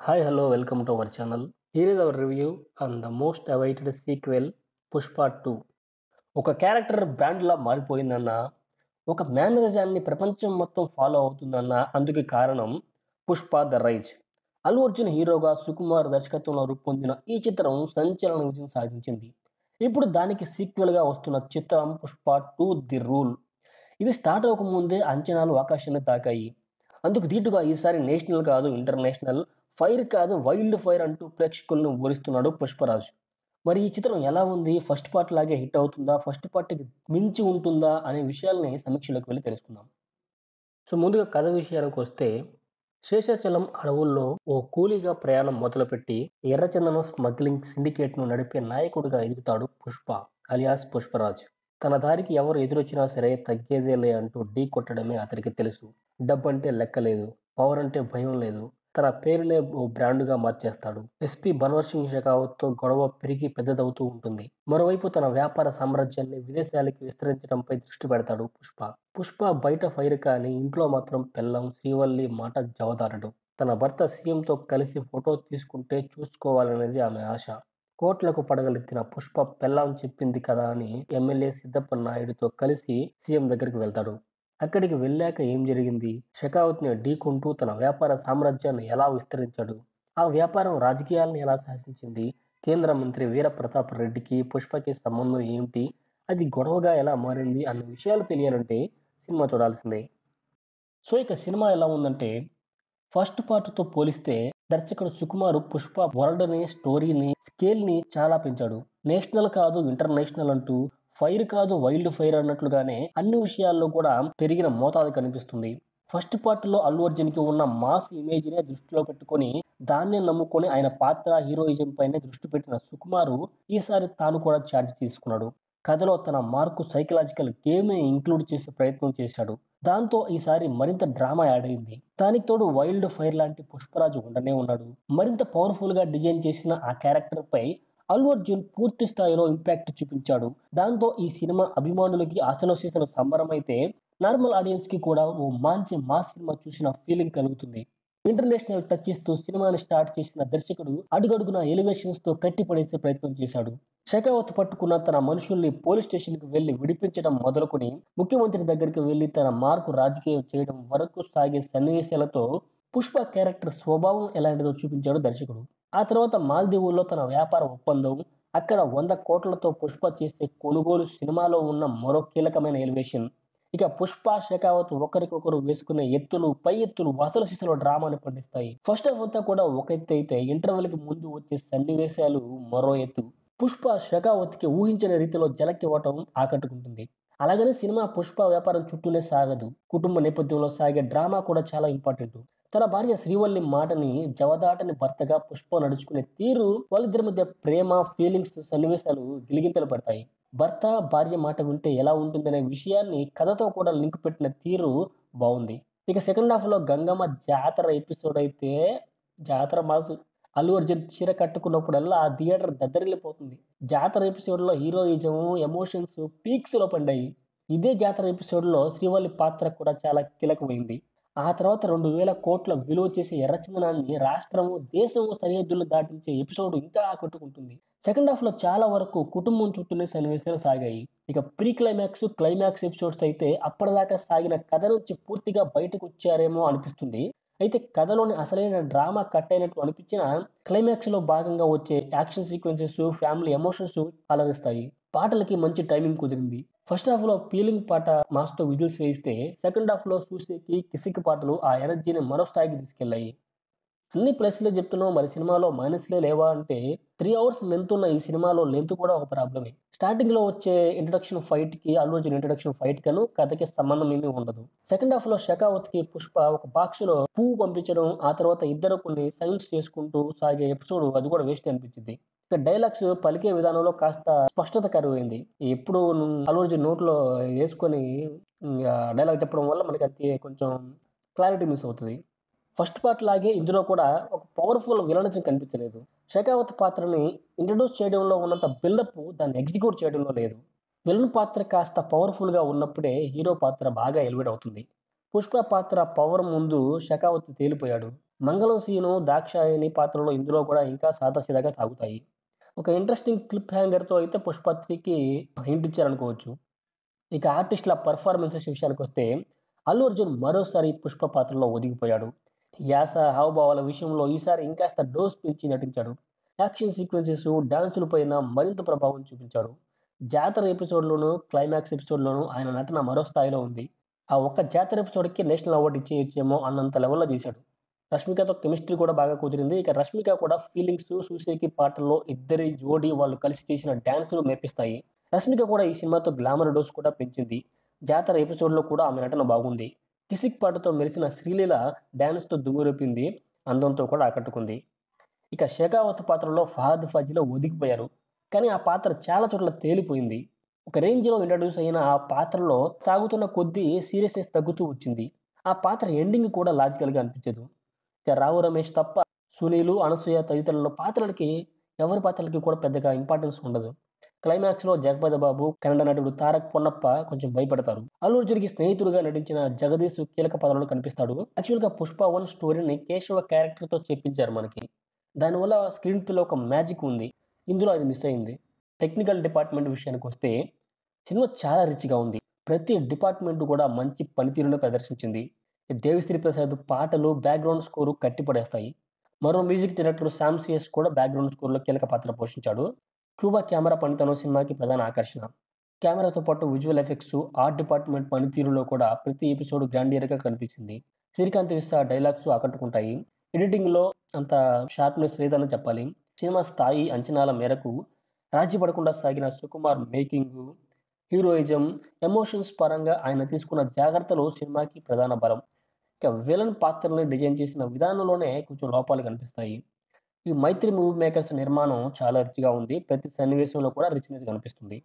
Hi, hello, welcome to our channel. Here is our review on the most awaited sequel, Pushpa 2. ఒక character బ్రాండ్‌లా మారిపోయిందన్న, ఒక మేనరిజాన్ని ప్రపంచం మొత్తం follow అవుతుందన్న అందుకు కారణం 'పుష్ప ద రైజ్'. అల్లు అర్జున్ హీరోగా, సుకుమార్ దర్శకత్వంలో రూపొందిన ఈ చిత్రం సంచలన విజయం సాధించింది. ఇప్పుడు దానికి సీక్వెల్‌గా వస్తున్న చిత్రం 'పుష్ప 2 ది రూల్'. ఇది స్టార్ట్ అవ్వకముందే అంచనాలు ఆకాశాన్ని తాకాయి. అందుకు దీటుగా ఈసారి నేషనల్ కాదు, ఇంటర్నేషనల్, ఫైర్ కాదు వైల్డ్ ఫైర్ అంటూ ప్రేక్షకులను ఊరిస్తున్నాడు 'పుష్పరాజ్'. మరి ఈ చిత్రం ఎలా ఉంది? ఫస్ట్ పార్ట్ లాగే హిట్ అవుతుందా? ఫస్ట్ పార్ట్‌కి మించి ఉంటుందా? అనే విషయాల్ని సమీక్షలోకి వెళ్లి తెలుసుకుందాం. ముందుగా కథ విషయానికొస్తే, శేషాచలం అడవుల్లో ఓ కూలీగా ప్రయాణం మొదలుపెట్టి ఎర్రచందనం స్మగ్లింగ్ సిండికేట్‌ను నడిపే నాయకుడిగా ఎదుగుతాడు పుష్ప అలియాస్ పుష్పరాజ్. తన దారికి ఎవరు ఎదురొచ్చినా సరే తగ్గేదేలే అంటూ ఢీ కొట్టడమే అతనికి తెలుసు. డబ్బంటే లెక్కలేదు, పవర్ అంటే భయం లేదు. తన పేరునే ఓ బ్రాండ్‌గా మార్చేస్తాడు. ఎస్పీ బన్వర్ సింగ్ షెకావత్‌తో గొడవ పెరిగి పెద్దదవుతూ ఉంటుంది. మరోవైపు తన వ్యాపార సామ్రాజ్యాన్ని విదేశాలకి విస్తరించడంపై దృష్టి పెడతాడు పుష్ప. పుష్ప బయట ఫైర్ కానీ ఇంట్లో మాత్రం పెళ్ళాం శ్రీవల్లి మాట జవదాటడు. తన భర్త సీఎంతో కలిసి ఫోటో తీసుకుంటే చూసుకోవాలనేది ఆమె ఆశ. కోట్లకు పడగలెత్తిన పుష్ప పెళ్ళాం చెప్పింది కదా అని ఎమ్మెల్యే సిద్ధప్ప నాయుడుతో కలిసి సీఎం దగ్గరికి వెళ్తాడు. అక్కడికి వెళ్ళాక ఏం జరిగింది? షెకావత్‌ని ఢీకొంటూ తన వ్యాపార సామ్రాజ్యాన్ని ఎలా విస్తరించాడు? ఆ వ్యాపారం రాజకీయాలను ఎలా శాసించింది? కేంద్ర మంత్రి వీరప్రతాప్ రెడ్డికి, పుష్పకి సంబంధం ఏంటి? అది గొడవగా ఎలా మారింది? అన్న విషయాలు తెలియాలంటే సినిమా చూడాల్సిందే. ఇక సినిమా ఎలా ఉందంటే, ఫస్ట్ పార్ట్‌తో పోలిస్తే దర్శకుడు సుకుమార్ పుష్ప వరల్డ్‌ని, స్టోరీని, స్కేల్‌ని చాలా పెంచాడు. నేషనల్ కాదు, ఇంటర్నేషనల్ అంటూ, ఫైర్ కాదు వైల్డ్ ఫైర్ అన్నట్లుగానే అన్ని విషయాల్లో కూడా పెరిగిన మోతాదు కనిపిస్తుంది. ఫస్ట్ పార్ట్‌లో అల్లు అర్జున్‌కి ఉన్న మాస్ ఇమేజ్‌నే దృష్టిలో పెట్టుకొని, దాన్నే నమ్ముకొని ఆయన పాత్ర, హీరోయిజం పైనే దృష్టి పెట్టిన సుకుమారు ఈసారి తాను కూడా ఛార్జ్ తీసుకున్నాడు. కథలో తన మార్కు సైకలాజికల్ గేమ్‌ని ఇంక్లూడ్ చేసే ప్రయత్నం చేశాడు. దాంతో ఈసారి మరింత డ్రామా యాడ్ అయింది. దానికి తోడు వైల్డ్ ఫైర్ లాంటి పుష్పరాజు ఉండనే ఉన్నాడు. మరింత పవర్‌ఫుల్‌గా డిజైన్ చేసిన ఆ క్యారెక్టర్‌పై అల్లు అర్జున్ పూర్తి స్థాయిలో ఇంపాక్ట్ చూపించాడు. దాంతో ఈ సినిమా అభిమానులకి అసలు సిసలు సంబరమైతే, నార్మల్ ఆడియన్స్‌కి కూడా ఓ మంచి మాస్ సినిమా చూసిన ఫీలింగ్ కలుగుతుంది. ఇంటర్నేషనల్ టచ్ ఇస్తూ సినిమాని స్టార్ట్ చేసిన దర్శకుడు అడుగడుగునా ఎలివేషన్స్‌తో కట్టిపడేసే ప్రయత్నం చేశాడు. షెకావత్ పట్టుకున్న తన మనుషుల్ని పోలీస్ స్టేషన్‌కి వెళ్లి విడిపించడం మొదలుకొని, ముఖ్యమంత్రి దగ్గరికి వెళ్లి తన మార్కు రాజకీయం చేయడం వరకు సాగే సన్నివేశాలతో పుష్ప క్యారెక్టర్ స్వభావం ఎలాంటిదో చూపించాడు దర్శకుడు. ఆ తర్వాత మాల్దీవుల్లో తన వ్యాపార ఒప్పందం, అక్కడ 100 కోట్లతో పుష్ప చేసే కొనుగోలు సినిమాలో ఉన్న మరో కీలకమైన ఎలివేషన్. ఇక పుష్ప, షెకావత్ ఒకరికొకరు వేసుకునే ఎత్తులు, పై ఎత్తులు అసలు సిసలు డ్రామాని పండిస్తాయి. ఫస్ట్ హాఫ్ అంతా కూడా ఒక ఎత్తయితే, ఇంటర్వెల్‌కి ముందు వచ్చే సన్నివేశాలు మరో ఎత్తు. పుష్ప షెకావత్‌కి ఊహించని రీతిలో ఝలకివ్వటం ఆకట్టుకుంటుంది. అలాగని సినిమా పుష్ప వ్యాపారం చుట్టూనే సాగదు. కుటుంబ నేపథ్యంలో సాగే డ్రామా కూడా చాలా ఇంపార్టెంటు. తన భార్య శ్రీవల్లి మాటని జవదాటని భర్తగా పుష్ప నడుచుకునే తీరు, వాళ్ళిద్దరి మధ్య ప్రేమ, ఫీలింగ్స్ సన్నివేశాలు గిలిగింతలు పడతాయి. భర్త, భార్య మాట వింటే ఎలా ఉంటుందనే విషయాన్ని కథతో కూడా లింక్ పెట్టిన తీరు బావుంది. ఇక సెకండ్ హాఫ్‌లో గంగమ్మ జాతర ఎపిసోడ్ అయితే జాతర మాసు. అల్లు అర్జున్ చీర కట్టుకున్నప్పుడల్లా ఆ థియేటర్ దద్దరిల్లిపోతుంది. జాతర ఎపిసోడ్‌లో హీరోయిజం, ఎమోషన్స్ పీక్స్‌లో పండాయి. ఇదే జాతర ఎపిసోడ్‌లో శ్రీవల్లి పాత్ర కూడా చాలా కీలకమైంది. ఆ తర్వాత 2000 కోట్ల విలువ చేసే ఎర్రచందనాన్ని రాష్ట్రము, దేశము సరిహద్దులు దాటించే ఎపిసోడ్ ఇంకా ఆకట్టుకుంటుంది. సెకండ్ హాఫ్‌లో చాలా వరకు కుటుంబం చుట్టూనే సన్నివేశాలు సాగాయి. ఇక ప్రీ క్లైమాక్స్, క్లైమాక్స్ ఎపిసోడ్స్ అయితే అప్పటిదాకా సాగిన కథ నుంచి పూర్తిగా బయటకొచ్చారేమో అనిపిస్తుంది. అయితే కథలోని అసలైన డ్రామా కట్ అయినట్లు అనిపించినా, క్లైమాక్స్‌లో భాగంగా వచ్చే యాక్షన్ సీక్వెన్సెస్, ఫ్యామిలీ ఎమోషన్స్ అలరిస్తాయి. పాటలకి మంచి టైమింగ్ కుదిరింది. ఫస్ట్ హాఫ్‌లో ఫీలింగ్ పాట మాస్‌తో విజిల్స్ వేయిస్తే, సెకండ్ హాఫ్‌లో చూసేకి కిసిక్ పాటలు ఆ ఎనర్జీని మరో స్థాయికి తీసుకెళ్లాయి. అన్ని ప్లస్‌లే చెప్తున్నావు, మరి సినిమాలో మైనస్‌లే లేవా అంటే, 3 అవర్స్ లెంత్ ఉన్న ఈ సినిమాలో లెంత్ కూడా ఒక ప్రాబ్లమే. స్టార్టింగ్‌లో వచ్చే ఇంట్రడక్షన్ ఫైట్‌కి, అల్లు అర్జున్ ఇంట్రడక్షన్ ఫైట్‌కను కథకి సంబంధం ఏమీ ఉండదు. సెకండ్ హాఫ్‌లో షెకావత్‌కి పుష్ప ఒక బాక్స్‌లో పువ్వు పంపించడం, ఆ తర్వాత ఇద్దరు కొన్ని సైన్స్ చేసుకుంటూ సాగే ఎపిసోడ్ అది కూడా వేస్టే అనిపించింది. ఇక డైలాగ్స్ పలికే విధానంలో కాస్త స్పష్టత కరువైంది. ఎప్పుడు అల్లు అర్జున్ నోట్లో యేసుకొని డైలాగ్ చెప్పడం వల్ల మనకి అది కొంచెం క్లారిటీ మిస్ అవుతది. ఫస్ట్ పార్ట్ లాగే ఇందులో కూడా ఒక పవర్‌ఫుల్ విలనిజం కనిపించలేదు. 'షెకావత్' పాత్రని ఇంట్రొడ్యూస్ చేయడంలో ఉన్నంత బిల్డప్ దాన్ని ఎగ్జిక్యూట్ చేయడంలో లేదు. విలన్ పాత్ర కాస్త పవర్‌ఫుల్‌గా ఉన్నప్పుడే హీరో పాత్ర బాగా ఎలివేట్ అవుతుంది. 'పుష్ప' పాత్ర పవర్ ముందు 'షెకావత్' తేలిపోయాడు. మంగళం సీను, దాక్షాయణి పాత్రలు ఇందులో కూడా ఇంకా సాదాసీదాగా సాగుతాయి. ఒక ఇంట్రెస్టింగ్ క్లిప్ హ్యాంగర్‌తో అయితే 'పుష్ప 3'కి హింట్ ఇచ్చారనుకోవచ్చు. ఇక ఆర్టిస్ట్‌ల పెర్ఫార్మన్సెస్ విషయానికొస్తే, అల్లు అర్జున్ మరోసారి 'పుష్ప' పాత్రలో ఒదిగిపోయాడు. యాస, హావభావాల విషయంలో ఈసారి ఇంకాస్త డోస్ పెంచి నటించాడు. యాక్షన్ సీక్వెన్సెస్, డాన్సుల పైన మరింత ప్రభావం చూపించాడు. జాతర ఎపిసోడ్‌లోనూ, క్లైమాక్స్ ఎపిసోడ్‌లోనూ ఆయన నటన మరో స్థాయిలో ఉంది. ఆ ఒక్క జాతర ఎపిసోడ్‌కి నేషనల్ అవార్డ్ ఇచ్చేయచ్చేమో అన్నంత లెవెల్‌లో చేశాడు. రష్మికతో కెమిస్ట్రీ కూడా బాగా కుదిరింది. ఇక రష్మిక కూడా ఫీలింగ్స్, 'సూసేకి' పాటల్లో ఇద్దరి జోడీ వాళ్ళు కలిసి చేసిన డాన్సులు మెప్పిస్తాయి. రష్మిక కూడా ఈ సినిమాతో గ్లామర్ డోస్ కూడా పెంచింది. జాతర ఎపిసోడ్‌లో కూడా ఆమె నటన బాగుంది. 'కిసిక్' పాటతో మెరిసిన శ్రీలీల డాన్స్‌తో దుమ్మురేపింది. అందంతో కూడా ఆకట్టుకుంది. ఇక 'షెకావత్' పాత్రలో ఫహద్ ఫాజిల్ ఒదిగిపోయారు. కానీ ఆ పాత్ర చాలా చోట్ల తేలిపోయింది. ఒక రేంజ్‌లో ఇంట్రొడ్యూస్ అయిన ఆ పాత్రలో సాగుతున్న కొద్దీ సీరియస్‌నెస్ తగ్గుతూ వచ్చింది. ఆ పాత్ర ఎండింగ్ కూడా లాజికల్‌గా అనిపించదు. ఇక 'రావు రమేష్' తప్ప 'సునీలు', 'అనసూయ' తదితరుల పాత్రలకి ఎవరి పాత్రలకి కూడా పెద్దగా ఇంపార్టెన్స్ ఉండదు. క్లైమాక్స్‌లో జగపతి బాబు, కన్నడ నటుడు తారక్ పొన్నప్ప కొంచెం భయపడతారు. అల్లు అర్జున్‌కి స్నేహితుడిగా నటించిన జగదీష్ కీలక పాత్రలో కనిపిస్తాడు. యాక్చువల్‌గా 'పుష్ప 1' స్టోరీని కేశవ క్యారెక్టర్‌తో చెప్పించారు మనకి. దానివల్ల స్క్రీన్ ప్లేలో ఒక మ్యాజిక్ ఉంది. ఇందులో అది మిస్ అయింది. టెక్నికల్ డిపార్ట్‌మెంట్ విషయానికొస్తే సినిమా చాలా రిచ్‌గా ఉంది. ప్రతి డిపార్ట్‌మెంట్ కూడా మంచి పనితీరును ప్రదర్శించింది. 'దేవిశ్రీ ప్రసాద్' పాటలు, బ్యాక్‌గ్రౌండ్ స్కోరు కట్టిపడేస్తాయి. మరో మ్యూజిక్ డైరెక్టర్ 'శామ్ సిఎస్' కూడా బ్యాక్‌గ్రౌండ్ స్కోర్‌లో కీలక పాత్ర పోషించాడు. క్యూబా కెమెరా పనితనం సినిమాకి ప్రధాన ఆకర్షణ. కెమెరాతో పాటు విజువల్ ఎఫెక్ట్స్, ఆర్ట్ డిపార్ట్‌మెంట్ పనితీరులో కూడా ప్రతి ఎపిసోడ్ గ్రాండియర్‌గా కనిపించింది. శ్రీకాంత్ విస్సా డైలాగ్స్ ఆకట్టుకుంటాయి. ఎడిటింగ్‌లో అంత షార్ప్‌నెస్ లేదని చెప్పాలి. సినిమా స్థాయి, అంచనాల మేరకు రాజీ పడకుండా సాగిన సుకుమార్ మేకింగు, హీరోయిజం, ఎమోషన్స్ పరంగా ఆయన తీసుకున్న జాగ్రత్తలు సినిమాకి ప్రధాన బలం. ఇక విలన్ పాత్రల్ని డిజైన్ చేసిన విధానంలోనే కొంచెం లోపాలు కనిపిస్తాయి. ఈ 'మైత్రి మూవీ మేకర్స్' నిర్మాణం చాలా రిచ్‌గా ఉంది. ప్రతి సన్నివేశంలో కూడా రిచ్‌నెస్ కనిపిస్తుంది.